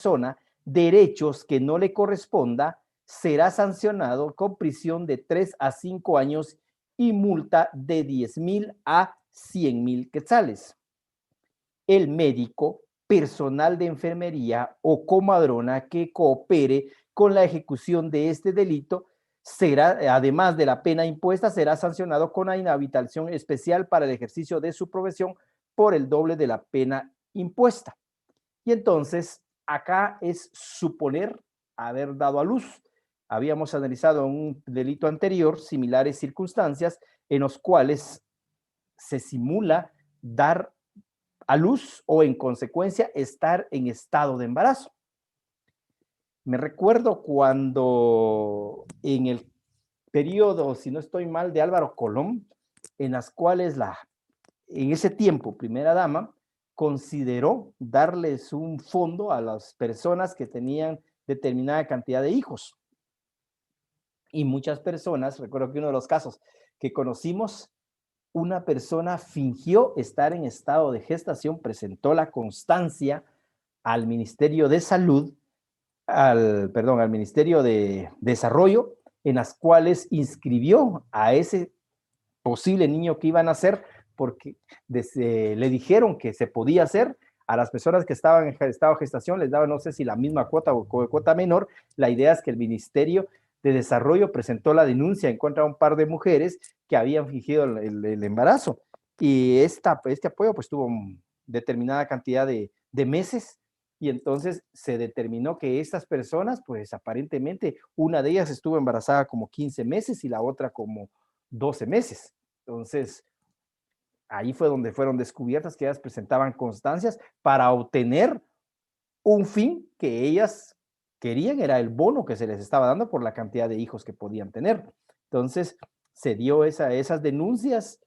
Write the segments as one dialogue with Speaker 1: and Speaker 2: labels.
Speaker 1: persona derechos que no le corresponda, será sancionado con prisión de 3 a 5 años y multa de 10,000 a 100,000 quetzales. El médico, personal de enfermería o comadrona que coopere con la ejecución de este delito será, además de la pena impuesta, será sancionado con una inhabilitación especial para el ejercicio de su profesión por el doble de la pena impuesta. Y entonces, acá es suponer haber dado a luz. Habíamos analizado un delito anterior similares circunstancias en los cuales se simula dar a luz o en consecuencia estar en estado de embarazo. Me recuerdo cuando en el periodo, si no estoy mal, de Álvaro Colón, en las cuales en ese tiempo, primera dama, consideró darles un fondo a las personas que tenían determinada cantidad de hijos. Y muchas personas, recuerdo que uno de los casos que conocimos, una persona fingió estar en estado de gestación, presentó la constancia al Ministerio de Salud, al Ministerio de Desarrollo, en las cuales inscribió a ese posible niño que iba a nacer, porque le dijeron que se podía hacer. A las personas que estaban en estado de gestación les daban, no sé si la misma cuota o cuota menor. La idea es que el Ministerio de Desarrollo presentó la denuncia en contra de un par de mujeres que habían fingido el embarazo. Y este apoyo pues tuvo determinada cantidad de meses, y entonces se determinó que estas personas, pues aparentemente una de ellas estuvo embarazada como 15 meses y la otra como 12 meses. Entonces, ahí fue donde fueron descubiertas que ellas presentaban constancias para obtener un fin que ellas querían, era el bono que se les estaba dando por la cantidad de hijos que podían tener. Entonces, se dio esas denuncias,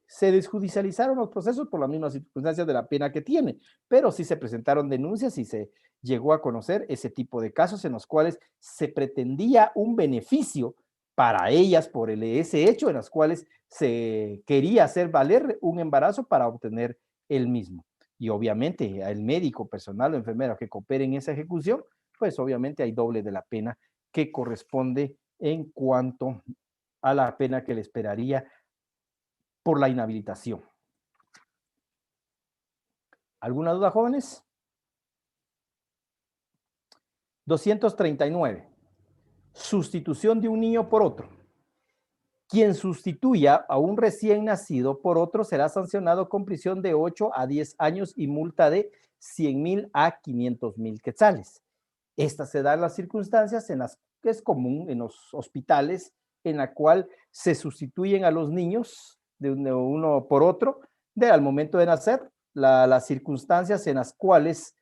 Speaker 1: se desjudicializaron los procesos por las mismas circunstancias de la pena que tiene, pero sí se presentaron denuncias y se llegó a conocer ese tipo de casos en los cuales se pretendía un beneficio para ellas por ese hecho, en los cuales se quería hacer valer un embarazo para obtener el mismo. Y obviamente el médico, personal o enfermero que coopere en esa ejecución, pues obviamente hay doble de la pena que corresponde en cuanto a la pena que le esperaría por la inhabilitación. ¿Alguna duda, jóvenes? 239. Sustitución de un niño por otro. Quien sustituya a un recién nacido por otro será sancionado con prisión de 8 a 10 años y multa de 100,000 a 500,000 quetzales. Estas se dan las circunstancias en las que es común en los hospitales, en la cual se sustituyen a los niños de uno por otro al momento de nacer, las circunstancias en las cuales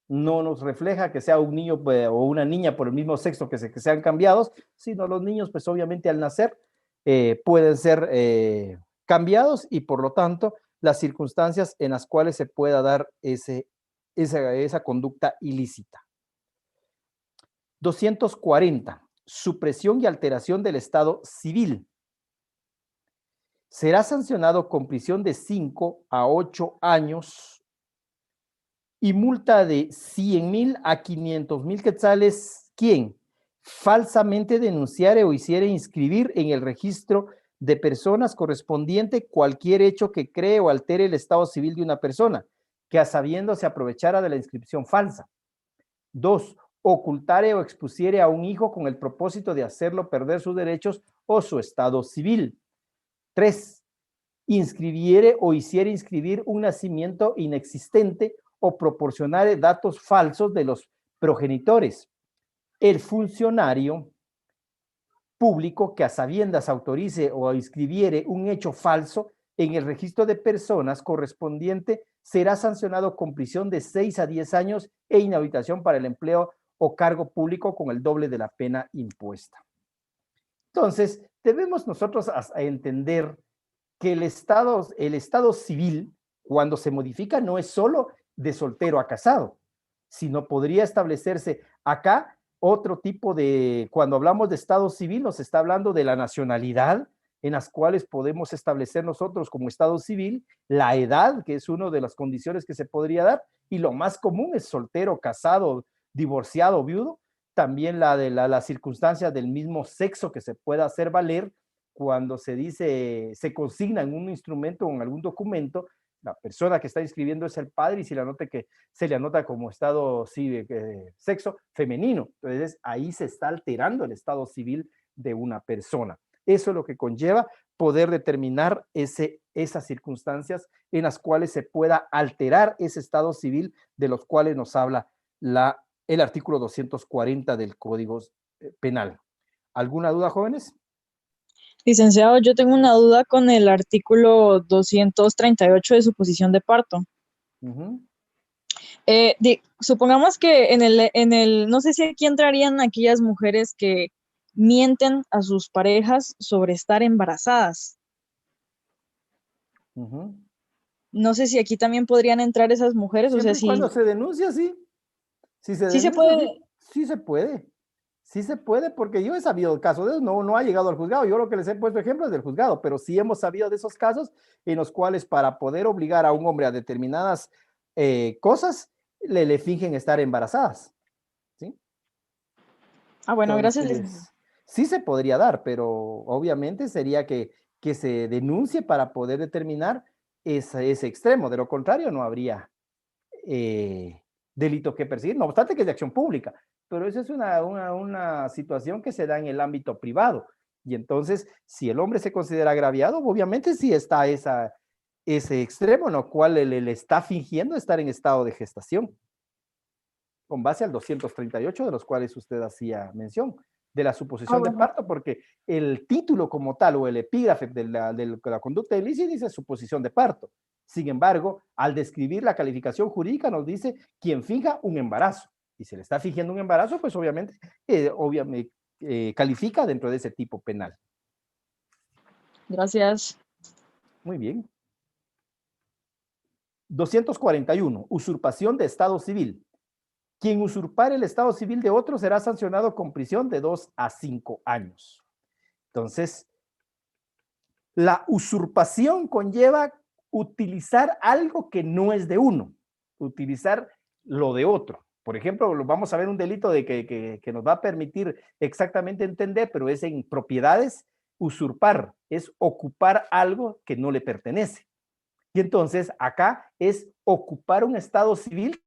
Speaker 1: no nos refleja que sea un niño o una niña por el mismo sexo que sean cambiados, sino los niños, pues obviamente al nacer pueden ser cambiados, y por lo tanto las circunstancias en las cuales se pueda dar esa conducta ilícita. 240. Supresión y alteración del estado civil. Será sancionado con prisión de 5 a 8 años y multa de 100,000 a 500,000 quetzales. ¿Quién? Falsamente denunciare o hiciere inscribir en el registro de personas correspondiente cualquier hecho que cree o altere el estado civil de una persona, que a sabiendo se aprovechara de la inscripción falsa. 2. Ocultare o expusiere a un hijo con el propósito de hacerlo perder sus derechos o su estado civil. 3. Inscribiere o hiciere inscribir un nacimiento inexistente o proporcionare datos falsos de los progenitores. El funcionario público que a sabiendas autorice o inscribiere un hecho falso en el registro de personas correspondiente será sancionado con prisión de 6 a 10 años e inhabilitación para el empleo o cargo público con el doble de la pena impuesta. Entonces, debemos nosotros entender que el estado civil, cuando se modifica, no es solo de soltero a casado, sino podría establecerse acá otro tipo de, cuando hablamos de estado civil, nos está hablando de la nacionalidad, en las cuales podemos establecer nosotros como Estado civil la edad, que es una de las condiciones que se podría dar, y lo más común es soltero, casado, divorciado, viudo. También la de las circunstancias del mismo sexo que se pueda hacer valer cuando se dice, se consigna en un instrumento o en algún documento, la persona que está inscribiendo es el padre y se le anota como estado civil, sexo femenino. Entonces ahí se está alterando el estado civil de una persona. Eso es lo que conlleva poder determinar esas circunstancias en las cuales se pueda alterar ese estado civil de los cuales nos habla el artículo 240 del Código Penal. ¿Alguna duda, jóvenes?
Speaker 2: Licenciado, yo tengo una duda con el artículo 238 de suposición de parto. Supongamos que no sé si aquí entrarían aquellas mujeres que mienten a sus parejas sobre estar embarazadas. No sé si aquí también podrían entrar esas mujeres,
Speaker 1: Siempre
Speaker 2: o sea,
Speaker 1: y cuando se denuncia, sí. Si se
Speaker 2: sí se
Speaker 1: denuncia,
Speaker 2: puede.
Speaker 1: sí, sí se puede. Sí se puede, porque yo he sabido el caso de eso, no ha llegado al juzgado. Yo lo que les he puesto ejemplo es del juzgado, pero sí hemos sabido de esos casos en los cuales para poder obligar a un hombre a determinadas cosas, le fingen estar embarazadas. ¿Sí?
Speaker 2: Ah, bueno, gracias, licenciado.
Speaker 1: Entonces, sí se podría dar, pero obviamente sería que se denuncie para poder determinar ese extremo. De lo contrario, no habría delito que perseguir, no obstante que es de acción pública, pero eso es una situación que se da en el ámbito privado. Y entonces, si el hombre se considera agraviado, obviamente sí está ese extremo en el cual le está fingiendo estar en estado de gestación, con base al 238 de los cuales usted hacía mención, de la
Speaker 2: Ah,
Speaker 1: suposición de
Speaker 2: bueno.
Speaker 1: parto, porque el título como tal o el epígrafe de la conducta ilícita dice suposición de parto. Sin embargo, al describir la calificación jurídica nos dice quien finja un embarazo. Y si le está fingiendo un embarazo, pues obviamente, califica dentro de ese tipo penal.
Speaker 2: Gracias.
Speaker 1: Muy bien. 241. Usurpación de estado civil. Quien usurpare el estado civil de otro será sancionado con prisión de 2 a 5 años. Entonces, la usurpación conlleva utilizar algo que no es de uno, utilizar lo de otro. Por ejemplo, vamos a ver un delito que nos va a permitir exactamente entender, pero es en propiedades. Usurpar es ocupar algo que no le pertenece. Y entonces acá es ocupar un estado civil.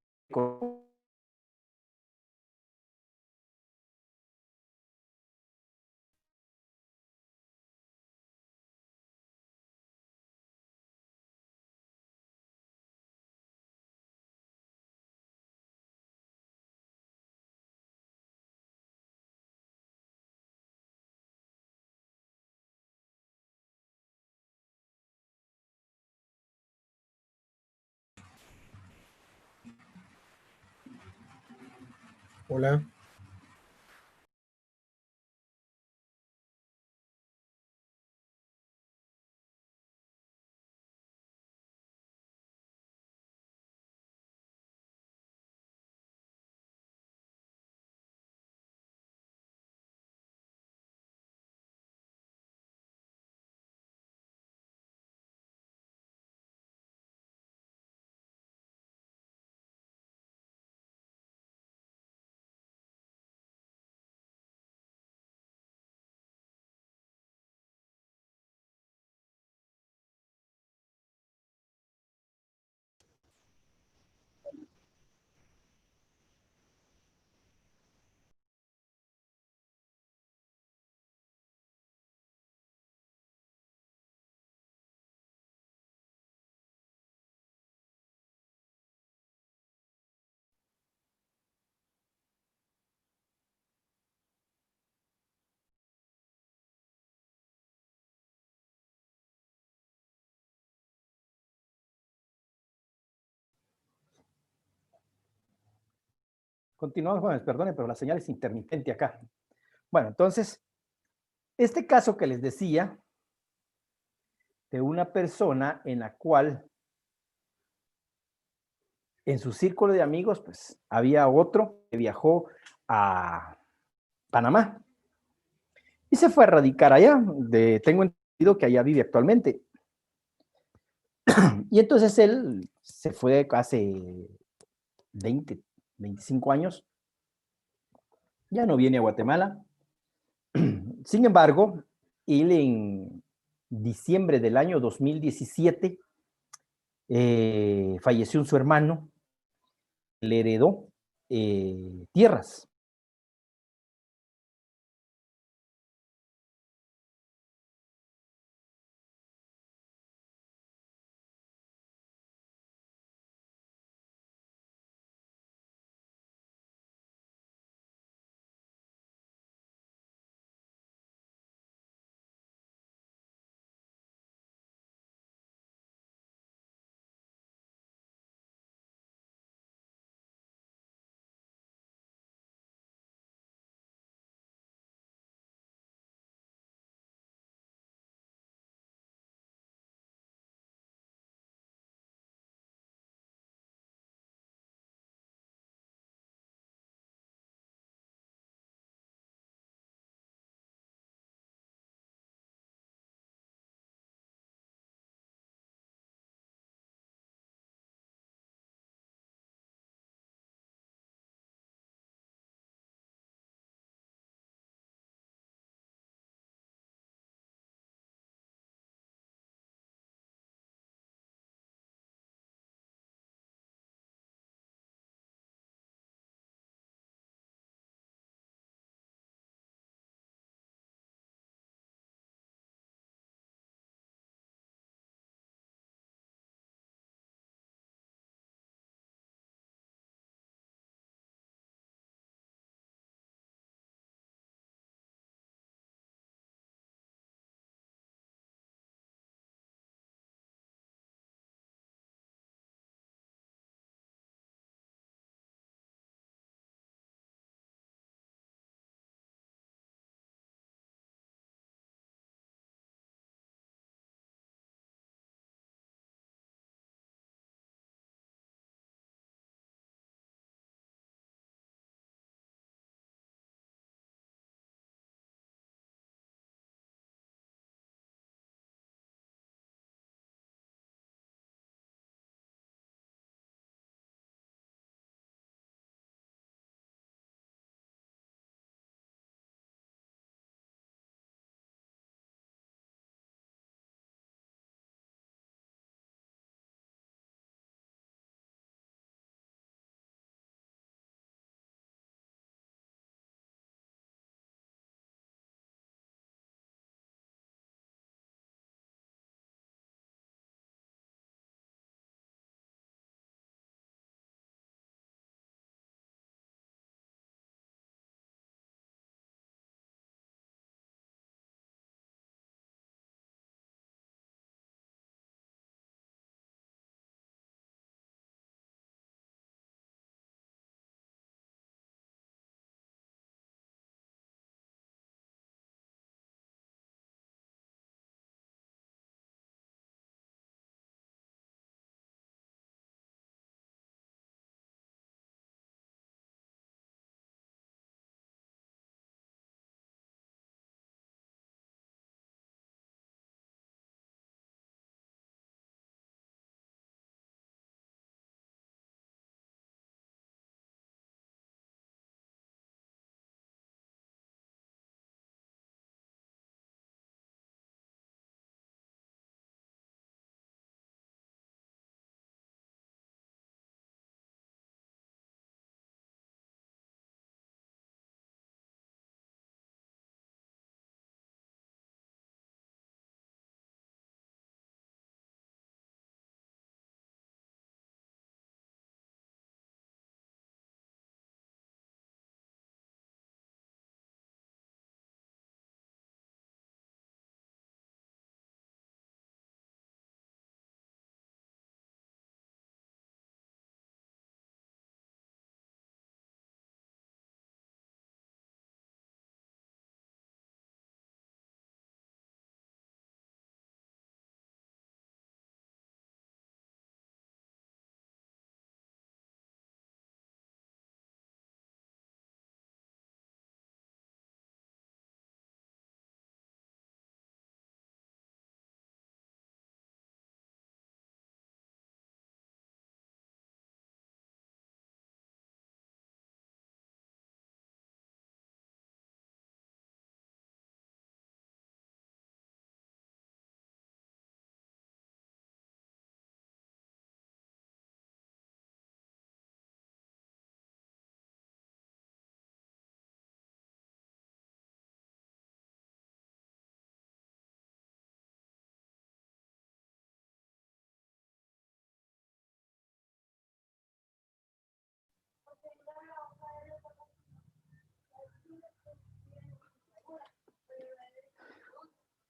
Speaker 3: Hola.
Speaker 1: Continuamos, jóvenes, perdone, pero la señal es intermitente acá. Bueno, entonces, este caso que les decía de una persona en la cual en su círculo de amigos, pues había otro que viajó a Panamá y se fue a radicar allá. Tengo que allá vive actualmente. Y entonces él se fue hace 20, 25 años, ya no viene a Guatemala. Sin embargo, él en diciembre del año 2017 falleció su hermano, le heredó tierras.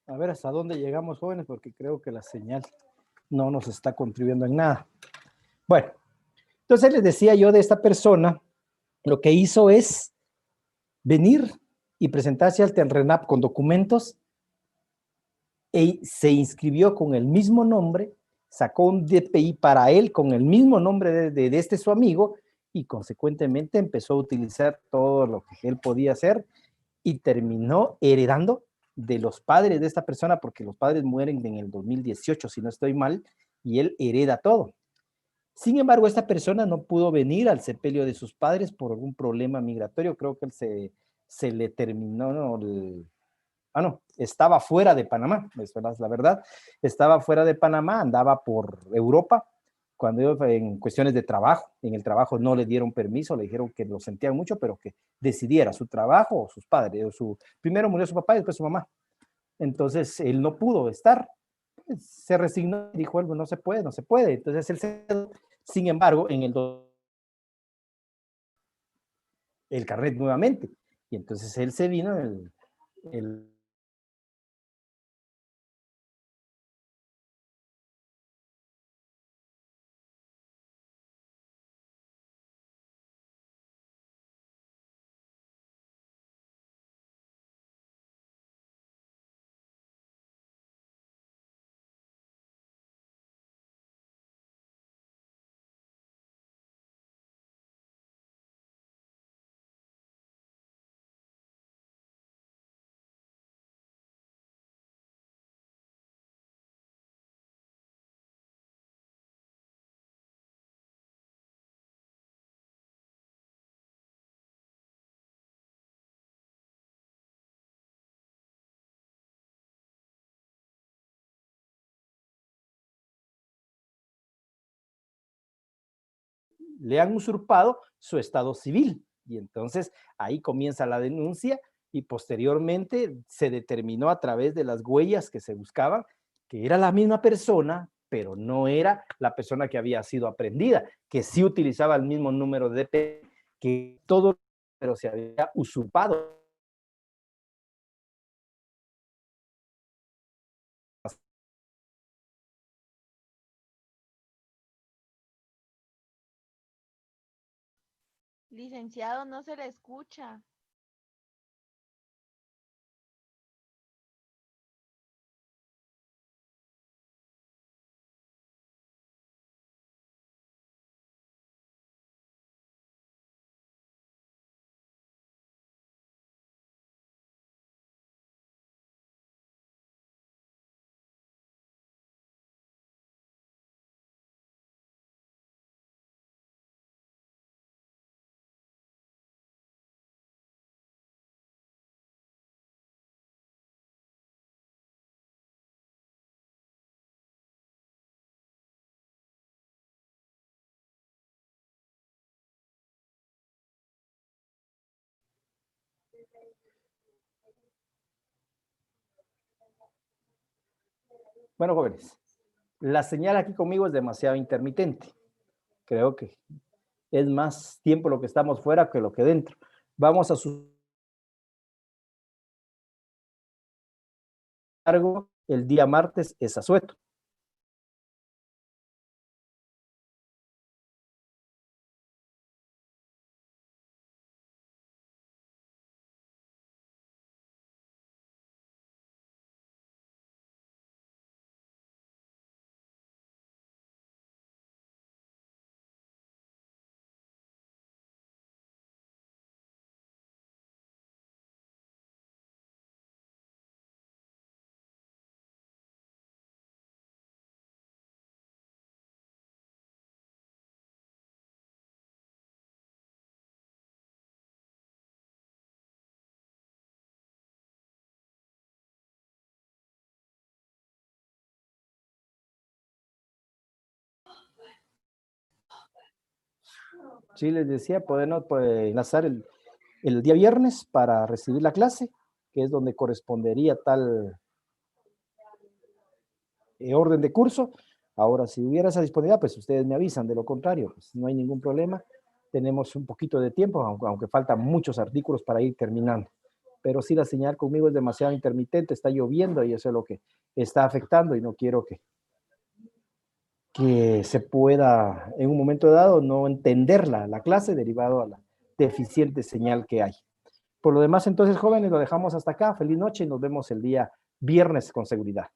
Speaker 1: A ver hasta dónde llegamos, jóvenes, porque creo que la señal no nos está contribuyendo en nada. Bueno, entonces les decía yo de esta persona, lo que hizo es venir y presentarse al TENRENAP con documentos y se inscribió con el mismo nombre, sacó un DPI para él con el mismo nombre de este su amigo y consecuentemente empezó a utilizar todo lo que él podía hacer y terminó heredando de los padres de esta persona, porque los padres mueren en el 2018, si no estoy mal, y él hereda todo. Sin embargo, esta persona no pudo venir al sepelio de sus padres por algún problema migratorio. Creo que él se le terminó, no, estaba fuera de Panamá, es la verdad. Estaba fuera de Panamá, andaba por Europa, cuando yo en cuestiones de trabajo, en el trabajo no le dieron permiso, le dijeron que lo sentían mucho, pero que decidiera su trabajo o sus padres. Primero murió su papá y después su mamá. Entonces, él no pudo estar. Se resignó y dijo, no se puede, no se puede. Entonces, él se quedó. Sin embargo, en el carnet nuevamente. Y entonces él se vino, el le han usurpado su estado civil. Y entonces ahí comienza la denuncia y posteriormente se determinó a través de las huellas que se buscaban que era la misma persona, pero no era la persona que había sido aprendida, que sí utilizaba el mismo número de DP, que todo, pero se había usurpado.
Speaker 3: Licenciado, no se le escucha.
Speaker 1: Bueno, jóvenes, la señal aquí conmigo es demasiado intermitente. Creo que es más tiempo lo que estamos fuera que lo que dentro. Vamos a su cargo el día martes es asueto. Sí, les decía, podemos enlazar el día viernes para recibir la clase, que es donde correspondería tal orden de curso. Ahora, si hubiera esa disponibilidad, pues ustedes me avisan. De lo contrario, pues no hay ningún problema. Tenemos un poquito de tiempo, aunque faltan muchos artículos para ir terminando. pero sí la señal conmigo es demasiado intermitente, está lloviendo y eso es lo que está afectando y no quiero que se pueda en un momento dado no entender la clase derivado a la deficiente señal que hay. Por lo demás, entonces, jóvenes, lo dejamos hasta acá. Feliz noche y nos vemos el día viernes con seguridad.